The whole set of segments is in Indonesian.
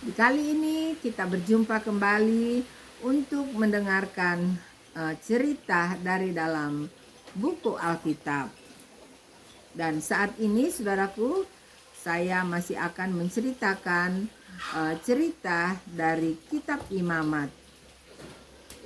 Di kali ini kita berjumpa kembali untuk mendengarkan cerita dari dalam buku Alkitab. Dan saat ini saudaraku, saya masih akan menceritakan cerita dari kitab Imamat.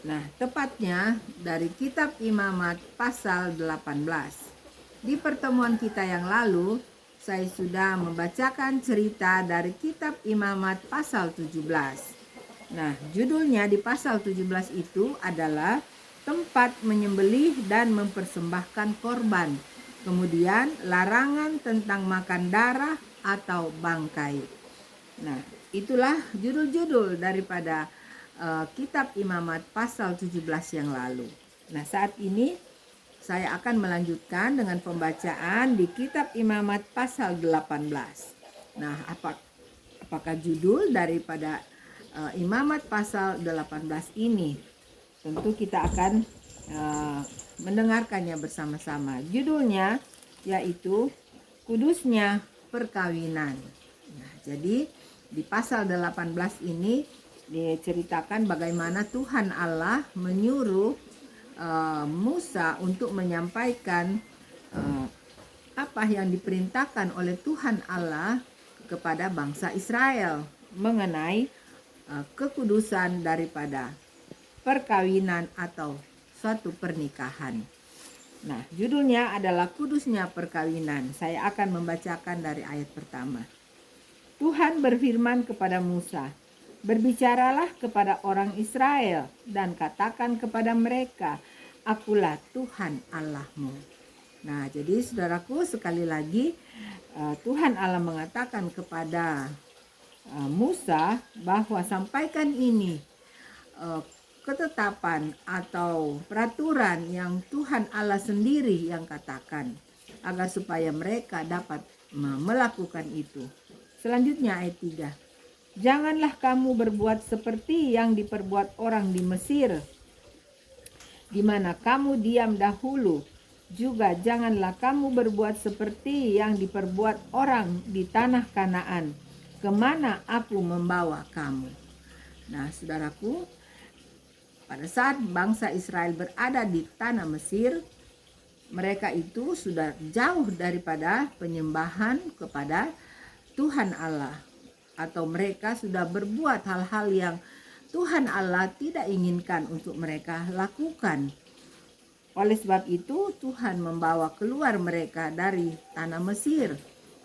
Nah, tepatnya dari kitab Imamat pasal 18. Di pertemuan kita yang lalu, saya sudah membacakan cerita dari kitab Imamat pasal 17. Nah, judulnya di pasal 17 itu adalah tempat menyembelih dan mempersembahkan korban. Kemudian larangan tentang makan darah atau bangkai. Nah, itulah judul-judul daripada kitab Imamat pasal 17 yang lalu. Nah, saat ini saya akan melanjutkan dengan pembacaan di kitab Imamat pasal 18. Nah, apakah judul daripada Imamat pasal 18 ini? Tentu kita akan mendengarkannya bersama-sama. Judulnya yaitu Kudusnya Perkawinan. Nah, jadi di pasal 18 ini diceritakan bagaimana Tuhan Allah menyuruh Musa untuk menyampaikan apa yang diperintahkan oleh Tuhan Allah kepada bangsa Israel mengenai kekudusan daripada perkawinan atau suatu pernikahan. Nah, judulnya adalah Kudusnya Perkawinan. Saya akan membacakan dari ayat pertama. Tuhan berfirman kepada Musa, "Berbicaralah kepada orang Israel dan katakan kepada mereka, Akulah Tuhan Allahmu." Nah, jadi saudaraku, sekali lagi Tuhan Allah mengatakan kepada Musa bahwa sampaikan ini ketetapan atau peraturan yang Tuhan Allah sendiri yang katakan agar supaya mereka dapat melakukan itu. Selanjutnya ayat 3. Janganlah kamu berbuat seperti yang diperbuat orang di Mesir, di mana kamu diam dahulu. Juga janganlah kamu berbuat seperti yang diperbuat orang di tanah Kanaan, kemana aku membawa kamu. Nah, saudaraku, pada saat bangsa Israel berada di tanah Mesir, mereka itu sudah jauh daripada penyembahan kepada Tuhan Allah, atau mereka sudah berbuat hal-hal yang Tuhan Allah tidak inginkan untuk mereka lakukan. Oleh sebab itu Tuhan membawa keluar mereka dari tanah Mesir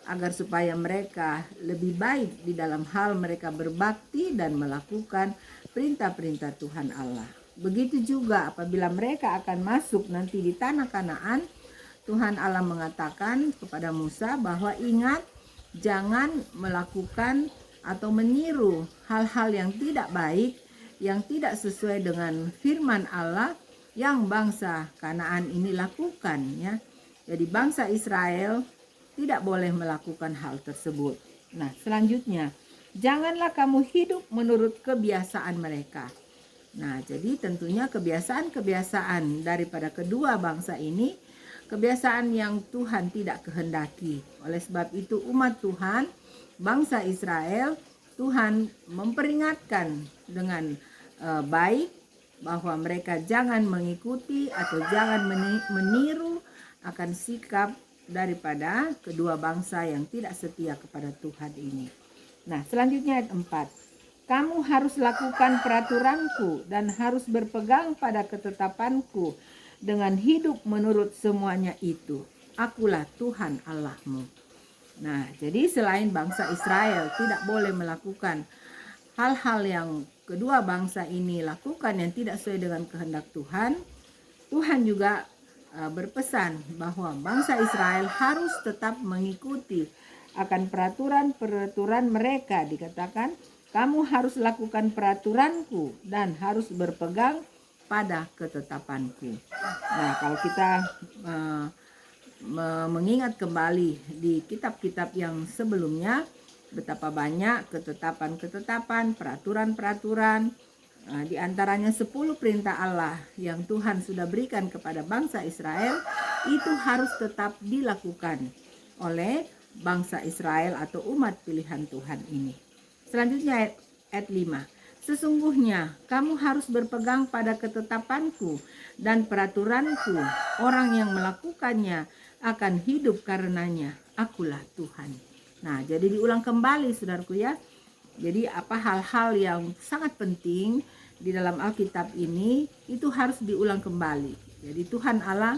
agar supaya mereka lebih baik di dalam hal mereka berbakti dan melakukan perintah-perintah Tuhan Allah. Begitu juga apabila mereka akan masuk nanti di tanah Kanaan, Tuhan Allah mengatakan kepada Musa bahwa ingat, jangan melakukan atau meniru hal-hal yang tidak baik, yang tidak sesuai dengan firman Allah yang bangsa Kanaan ini lakukan, ya. Jadi bangsa Israel tidak boleh melakukan hal tersebut. Nah, selanjutnya, janganlah kamu hidup menurut kebiasaan mereka. Nah, jadi tentunya kebiasaan-kebiasaan daripada kedua bangsa ini, kebiasaan yang Tuhan tidak kehendaki. Oleh sebab itu umat Tuhan, bangsa Israel, Tuhan memperingatkan dengan baik bahwa mereka jangan mengikuti atau jangan meniru akan sikap daripada kedua bangsa yang tidak setia kepada Tuhan ini. Nah, selanjutnya ayat 4. Kamu harus lakukan peraturanku dan harus berpegang pada ketetapanku dengan hidup menurut semuanya itu. Akulah Tuhan Allahmu. Nah, jadi selain bangsa Israel tidak boleh melakukan hal-hal yang kedua bangsa ini lakukan yang tidak sesuai dengan kehendak Tuhan, Tuhan juga berpesan bahwa bangsa Israel harus tetap mengikuti akan peraturan-peraturan mereka. Dikatakan, kamu harus lakukan peraturanku dan harus berpegang pada ketetapanku. Nah, kalau kita mengingat kembali di kitab-kitab yang sebelumnya, betapa banyak ketetapan-ketetapan, peraturan-peraturan, di antaranya 10 perintah Allah yang Tuhan sudah berikan kepada bangsa Israel, itu harus tetap dilakukan oleh bangsa Israel atau umat pilihan Tuhan ini. Selanjutnya ayat 5. Sesungguhnya kamu harus berpegang pada ketetapanku dan peraturanku. Orang yang melakukannya akan hidup karenanya. Akulah Tuhan. Nah, jadi diulang kembali saudaraku ya. Jadi apa hal-hal yang sangat penting di dalam Alkitab ini itu harus diulang kembali. Jadi Tuhan Allah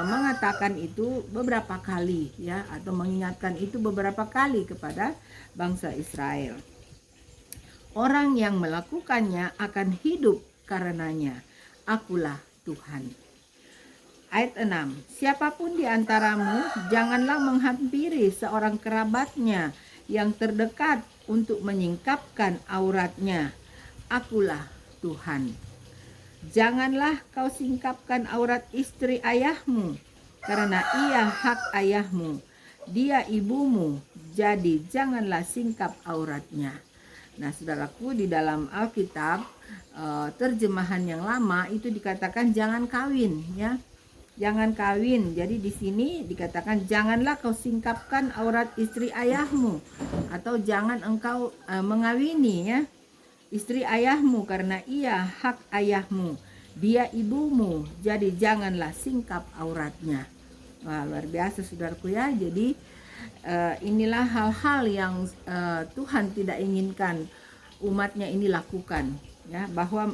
mengatakan itu beberapa kali ya, atau mengingatkan itu beberapa kali kepada bangsa Israel. Orang yang melakukannya akan hidup karenanya. Akulah Tuhan. Ayat 6. Siapapun di antaramu janganlah menghampiri seorang kerabatnya yang terdekat untuk menyingkapkan auratnya. Akulah Tuhan. Janganlah kau singkapkan aurat istri ayahmu, karena ia hak ayahmu. Dia ibumu, jadi janganlah singkap auratnya. Nah, saudaraku, di dalam Alkitab terjemahan yang lama itu dikatakan jangan kawin ya. Jangan kawin. Jadi di sini dikatakan janganlah kau singkapkan aurat istri ayahmu, atau jangan engkau mengawini ya istri ayahmu, karena ia hak ayahmu. Dia ibumu, jadi janganlah singkap auratnya. Wah, luar biasa saudaraku ya. Jadi inilah hal-hal yang Tuhan tidak inginkan umatnya ini lakukan ya, bahwa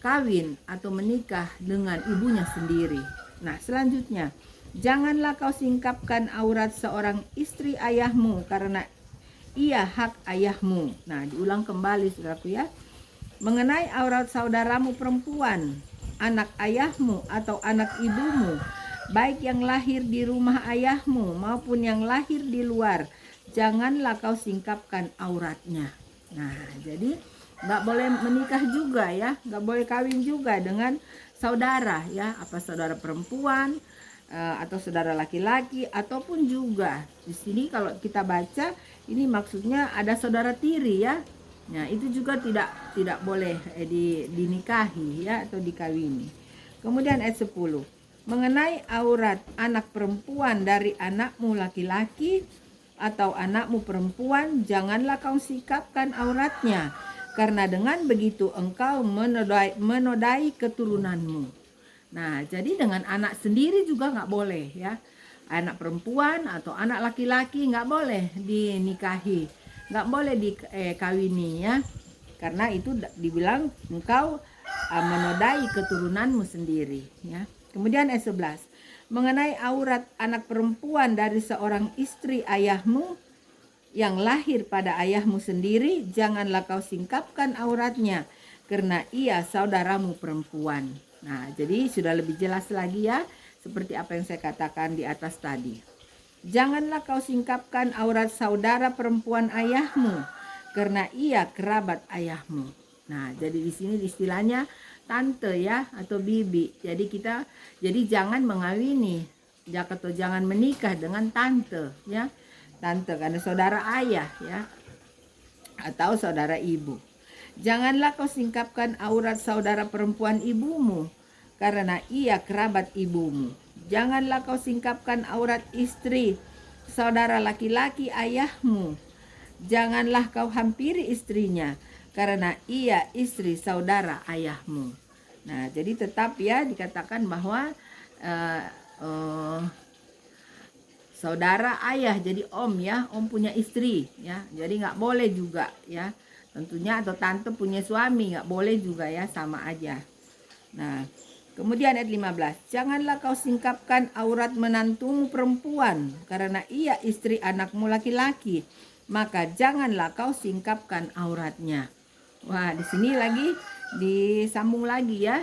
kawin atau menikah dengan ibunya sendiri. Nah, selanjutnya, janganlah kau singkapkan aurat seorang istri ayahmu, karena ia hak ayahmu. Nah, diulang kembali saudaraku ya. Mengenai aurat saudaramu perempuan, anak ayahmu atau anak ibumu, baik yang lahir di rumah ayahmu maupun yang lahir di luar, janganlah kau singkapkan auratnya. Nah, jadi nggak boleh menikah juga ya, nggak boleh kawin juga dengan saudara ya, apa saudara perempuan atau saudara laki-laki, ataupun juga di sini kalau kita baca ini maksudnya ada saudara tiri ya. Nah, itu juga tidak boleh dinikahi ya, atau dikawini. Kemudian ayat 10. Mengenai aurat anak perempuan dari anakmu laki-laki atau anakmu perempuan, janganlah kau sikapkan auratnya, karena dengan begitu engkau menodai keturunanmu. Nah, jadi dengan anak sendiri juga nggak boleh ya. Anak perempuan atau anak laki-laki nggak boleh dinikahi, nggak boleh dikawini ya. Karena itu dibilang engkau menodai keturunanmu sendiri ya. Kemudian ayat 11. Mengenai aurat anak perempuan dari seorang istri ayahmu yang lahir pada ayahmu sendiri, janganlah kau singkapkan auratnya, karena ia saudaramu perempuan. Nah, jadi sudah lebih jelas lagi ya, seperti apa yang saya katakan di atas tadi. Janganlah kau singkapkan aurat saudara perempuan ayahmu, karena ia kerabat ayahmu. Nah, jadi di sini istilahnya tante ya, atau bibi. Jadi jangan mengawini atau jangan menikah dengan tante ya. Tante karena saudara ayah ya, atau saudara ibu. Janganlah kau singkapkan aurat saudara perempuan ibumu, karena ia kerabat ibumu. Janganlah kau singkapkan aurat istri saudara laki-laki ayahmu. Janganlah kau hampiri istrinya, karena ia istri saudara ayahmu. Nah, jadi tetap ya dikatakan bahwa saudara ayah, jadi om ya, om punya istri ya, jadi nggak boleh juga ya. Tentunya atau tante punya suami nggak boleh juga ya, sama aja. Nah, kemudian ayat 15. Janganlah kau singkapkan aurat menantumu perempuan, karena ia istri anakmu laki-laki, maka janganlah kau singkapkan auratnya. Wah, di sini lagi disambung lagi ya.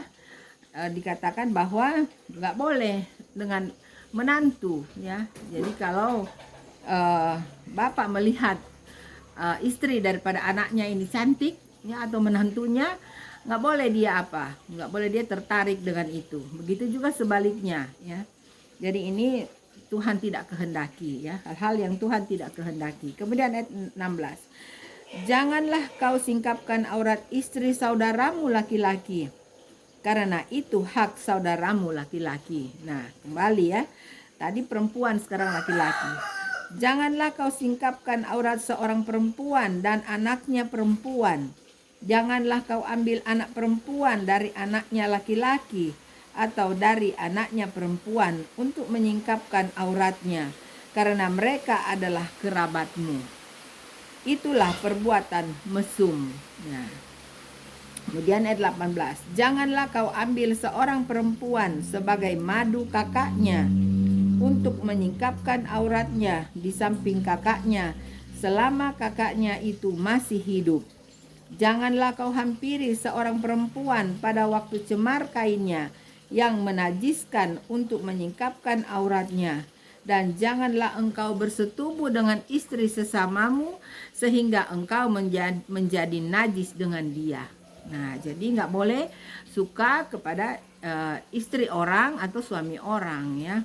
Dikatakan bahwa nggak boleh dengan menantu ya. Jadi kalau bapak melihat istri daripada anaknya ini cantik ya, atau menantunya, nggak boleh dia nggak boleh dia tertarik dengan itu. Begitu juga sebaliknya ya. Jadi ini Tuhan tidak kehendaki ya, hal-hal yang Tuhan tidak kehendaki. Kemudian ayat 16. Janganlah kau singkapkan aurat istri saudaramu laki-laki, karena itu hak saudaramu laki-laki. Nah, kembali ya, tadi perempuan, sekarang laki-laki. Janganlah kau singkapkan aurat seorang perempuan dan anaknya perempuan. Janganlah kau ambil anak perempuan dari anaknya laki-laki atau dari anaknya perempuan untuk menyingkapkan auratnya, karena mereka adalah kerabatmu. Itulah perbuatan mesum. Nah, kemudian ayat 18. Janganlah kau ambil seorang perempuan sebagai madu kakaknya untuk menyingkapkan auratnya di samping kakaknya selama kakaknya itu masih hidup. Janganlah kau hampiri seorang perempuan pada waktu cemar kainnya yang menajiskan untuk menyingkapkan auratnya. Dan janganlah engkau bersetubuh dengan istri sesamamu sehingga engkau menjadi najis dengan dia. Nah, jadi nggak boleh suka kepada istri orang atau suami orang ya.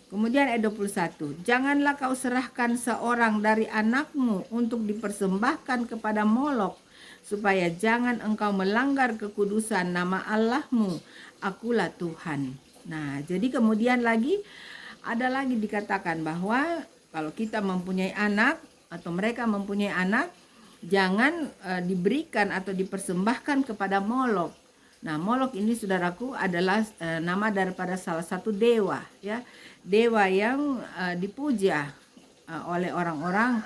Kemudian ayat 21. Janganlah kau serahkan seorang dari anakmu untuk dipersembahkan kepada Molok, supaya jangan engkau melanggar kekudusan nama Allahmu. Akulah Tuhan. Nah, jadi kemudian ada lagi dikatakan bahwa kalau kita mempunyai anak atau mereka mempunyai anak, jangan diberikan atau dipersembahkan kepada Molok. Nah, Molok ini saudaraku adalah nama daripada salah satu dewa ya. Dewa yang dipuja oleh orang-orang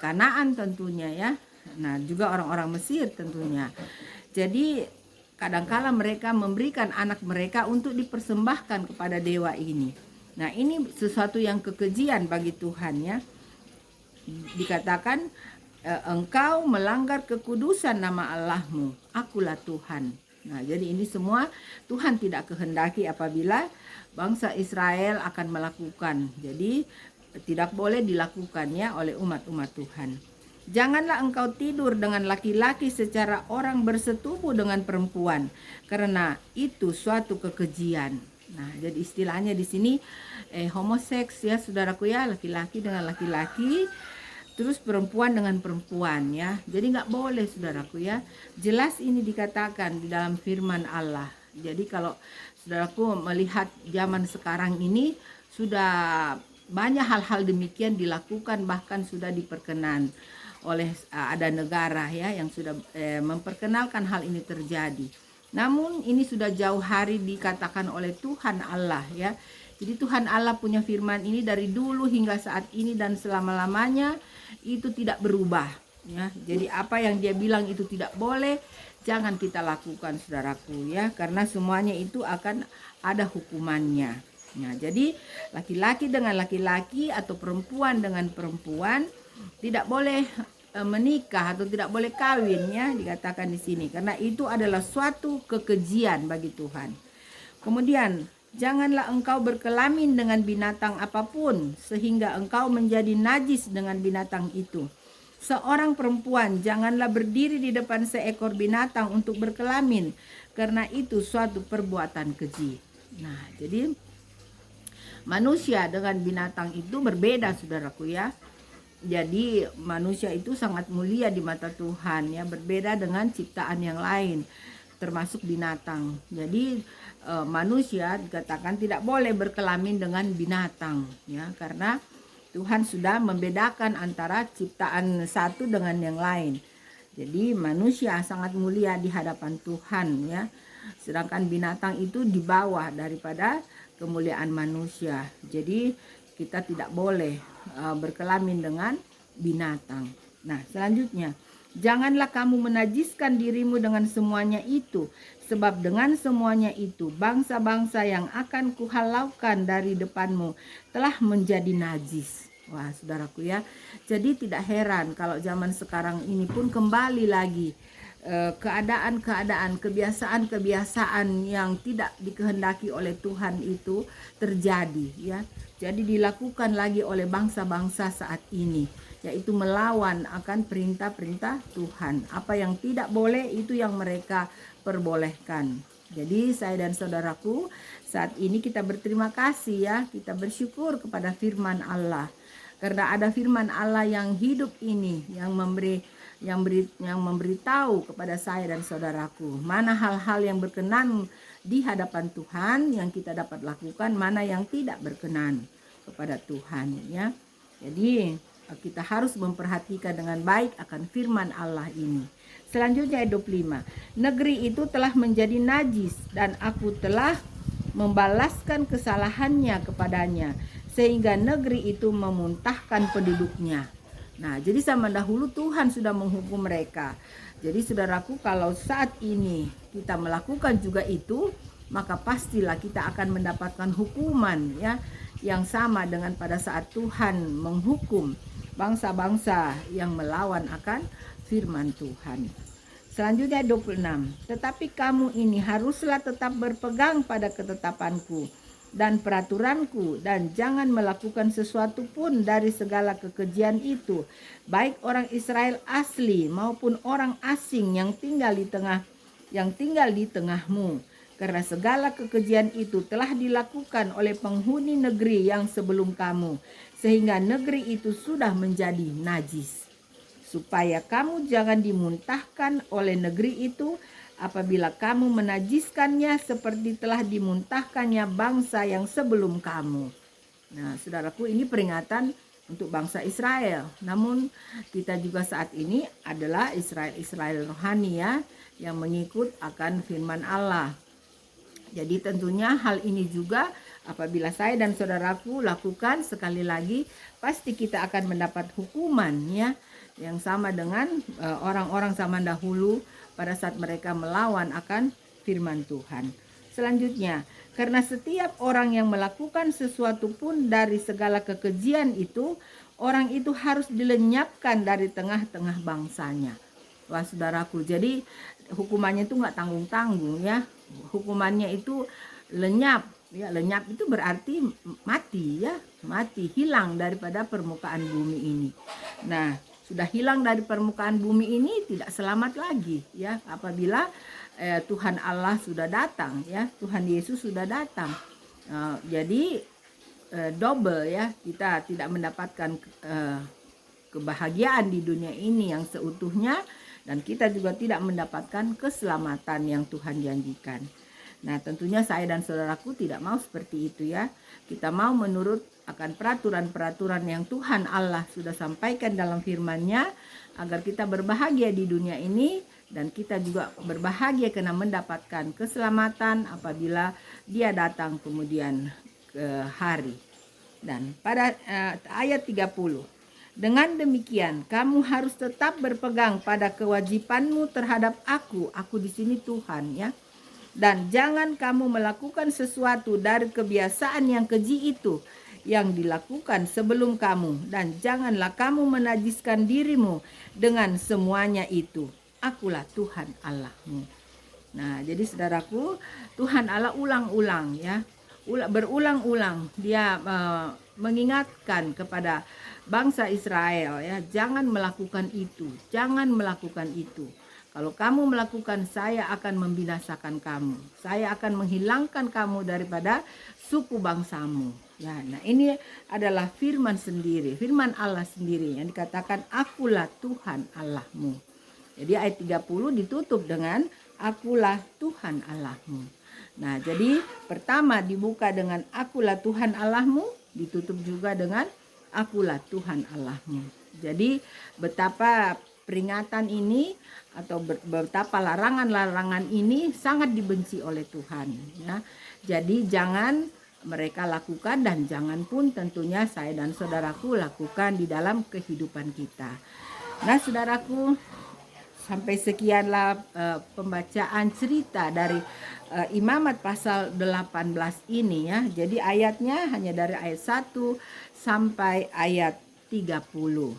Kanaan tentunya ya. Nah, juga orang-orang Mesir tentunya. Jadi kadangkala mereka memberikan anak mereka untuk dipersembahkan kepada dewa ini. Nah, ini sesuatu yang kekejian bagi Tuhan ya. Dikatakan engkau melanggar kekudusan nama Allahmu. Akulah Tuhan. Nah, jadi ini semua Tuhan tidak kehendaki apabila bangsa Israel akan melakukan. Jadi tidak boleh dilakukan ya oleh umat-umat Tuhan. Janganlah engkau tidur dengan laki-laki secara orang bersetubuh dengan perempuan, karena itu suatu kekejian. Nah, jadi istilahnya di sini homoseks ya saudaraku ya, laki-laki dengan laki-laki. Terus perempuan dengan perempuan ya. Jadi nggak boleh saudaraku ya. Jelas ini dikatakan di dalam firman Allah. Jadi kalau saudaraku melihat zaman sekarang ini sudah banyak hal-hal demikian dilakukan, bahkan sudah diperkenan oleh ada negara ya yang sudah memperkenalkan hal ini terjadi. Namun ini sudah jauh hari dikatakan oleh Tuhan Allah ya. Jadi Tuhan Allah punya firman ini dari dulu hingga saat ini dan selama-lamanya itu tidak berubah ya. Jadi apa yang dia bilang itu tidak boleh, jangan kita lakukan saudaraku ya, karena semuanya itu akan ada hukumannya. Nah, jadi laki-laki dengan laki-laki atau perempuan dengan perempuan tidak boleh menikah atau tidak boleh kawin ya, dikatakan di sini, karena itu adalah suatu kekejian bagi Tuhan. Kemudian janganlah engkau berkelamin dengan binatang apapun sehingga engkau menjadi najis dengan binatang itu. Seorang perempuan janganlah berdiri di depan seekor binatang untuk berkelamin, karena itu suatu perbuatan keji. Nah, jadi manusia dengan binatang itu berbeda saudaraku ya. Jadi manusia itu sangat mulia di mata Tuhan ya, berbeda dengan ciptaan yang lain termasuk binatang. Jadi manusia dikatakan tidak boleh berkelamin dengan binatang ya, karena Tuhan sudah membedakan antara ciptaan satu dengan yang lain. Jadi manusia sangat mulia di hadapan Tuhan ya, sedangkan binatang itu di bawah daripada kemuliaan manusia. Jadi kita tidak boleh berkelamin dengan binatang. Nah, selanjutnya, janganlah kamu menajiskan dirimu dengan semuanya itu, sebab dengan semuanya itu bangsa-bangsa yang akan kuhalaukan dari depanmu telah menjadi najis. Wah, saudaraku ya. Jadi tidak heran kalau zaman sekarang ini pun kembali lagi keadaan-keadaan, kebiasaan-kebiasaan yang tidak dikehendaki oleh Tuhan itu terjadi ya. Jadi dilakukan lagi oleh bangsa-bangsa saat ini, yaitu melawan akan perintah-perintah Tuhan. Apa yang tidak boleh itu yang mereka perbolehkan. Jadi saya dan saudaraku, saat ini kita berterima kasih ya, kita bersyukur kepada firman Allah. Karena ada firman Allah yang hidup ini, yang memberitahu kepada saya dan saudaraku mana hal-hal yang berkenan di hadapan Tuhan yang kita dapat lakukan, mana yang tidak berkenan kepada Tuhan ya. Jadi kita harus memperhatikan dengan baik akan firman Allah ini. Selanjutnya ayat 25. Negeri itu telah menjadi najis dan aku telah membalaskan kesalahannya kepadanya sehingga negeri itu memuntahkan penduduknya. Nah, jadi zaman dahulu Tuhan sudah menghukum mereka. Jadi saudaraku, kalau saat ini kita melakukan juga itu, maka pastilah kita akan mendapatkan hukuman ya yang sama dengan pada saat Tuhan menghukum bangsa-bangsa yang melawan akan firman Tuhan. Selanjutnya 26. Tetapi kamu ini haruslah tetap berpegang pada ketetapanku dan peraturanku dan jangan melakukan sesuatu pun dari segala kekejian itu, baik orang Israel asli maupun orang asing yang tinggal di tengahmu. Karena segala kekejian itu telah dilakukan oleh penghuni negeri yang sebelum kamu, sehingga negeri itu sudah menjadi najis. Supaya kamu jangan dimuntahkan oleh negeri itu apabila kamu menajiskannya seperti telah dimuntahkannya bangsa yang sebelum kamu. Nah, saudaraku, ini peringatan untuk bangsa Israel. Namun kita juga saat ini adalah Israel rohani ya, yang mengikut akan firman Allah. Jadi tentunya hal ini juga apabila saya dan saudaraku lakukan, sekali lagi pasti kita akan mendapat hukuman ya, yang sama dengan orang-orang zaman dahulu pada saat mereka melawan akan firman Tuhan. Selanjutnya, karena setiap orang yang melakukan sesuatu pun dari segala kekejian itu, orang itu harus dilenyapkan dari tengah-tengah bangsanya. Wah saudaraku, jadi hukumannya itu nggak tanggung-tanggung ya. Hukumannya itu lenyap. Ya, lenyap itu berarti mati ya, mati, hilang daripada permukaan bumi ini. Nah, sudah hilang dari permukaan bumi ini, tidak selamat lagi ya apabila Tuhan Allah sudah datang ya, Tuhan Yesus sudah datang. Jadi double ya, kita tidak mendapatkan kebahagiaan di dunia ini yang seutuhnya, dan kita juga tidak mendapatkan keselamatan yang Tuhan janjikan. Nah, tentunya saya dan saudaraku tidak mau seperti itu ya. Kita mau menurut akan peraturan-peraturan yang Tuhan Allah sudah sampaikan dalam firman-Nya, agar kita berbahagia di dunia ini dan kita juga berbahagia karena mendapatkan keselamatan apabila Dia datang kemudian ke hari. Dan pada ayat 30. Dengan demikian, kamu harus tetap berpegang pada kewajibanmu terhadap aku. Aku di sini Tuhan ya. Dan jangan kamu melakukan sesuatu dari kebiasaan yang keji itu yang dilakukan sebelum kamu. Dan janganlah kamu menajiskan dirimu dengan semuanya itu. Akulah Tuhan Allahmu. Nah, jadi saudaraku, Tuhan Allah ulang-ulang ya. Berulang-ulang dia mengingatkan kepada bangsa Israel ya, jangan melakukan itu, jangan melakukan itu. Kalau kamu melakukan, saya akan membinasakan kamu. Saya akan menghilangkan kamu daripada suku bangsamu. Ya, nah ini adalah firman sendiri, firman Allah sendiri yang dikatakan akulah Tuhan Allahmu. Jadi ayat 30 ditutup dengan akulah Tuhan Allahmu. Nah, jadi pertama dibuka dengan akulah Tuhan Allahmu, ditutup juga dengan akulah Tuhan Allahmu. Jadi betapa peringatan ini atau betapa larangan-larangan ini sangat dibenci oleh Tuhan ya. Jadi jangan mereka lakukan dan jangan pun tentunya saya dan saudaraku lakukan di dalam kehidupan kita. Nah, saudaraku, sampai sekianlah pembacaan cerita dari Imamat pasal 18 ini ya. Jadi ayatnya hanya dari ayat 1 sampai ayat 30.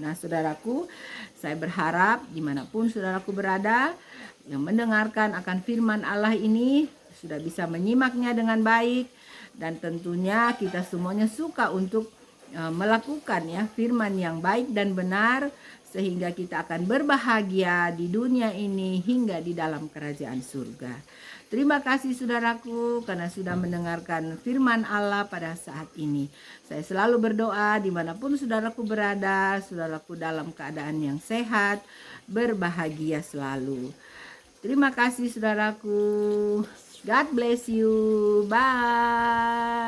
Nah, saudaraku, saya berharap dimanapun saudaraku berada yang mendengarkan akan firman Allah ini sudah bisa menyimaknya dengan baik, dan tentunya kita semuanya suka untuk melakukan ya firman yang baik dan benar, sehingga kita akan berbahagia di dunia ini hingga di dalam kerajaan surga. Terima kasih saudaraku karena sudah mendengarkan firman Allah pada saat ini. Saya selalu berdoa dimanapun saudaraku berada, saudaraku dalam keadaan yang sehat, berbahagia selalu. Terima kasih saudaraku. God bless you. Bye.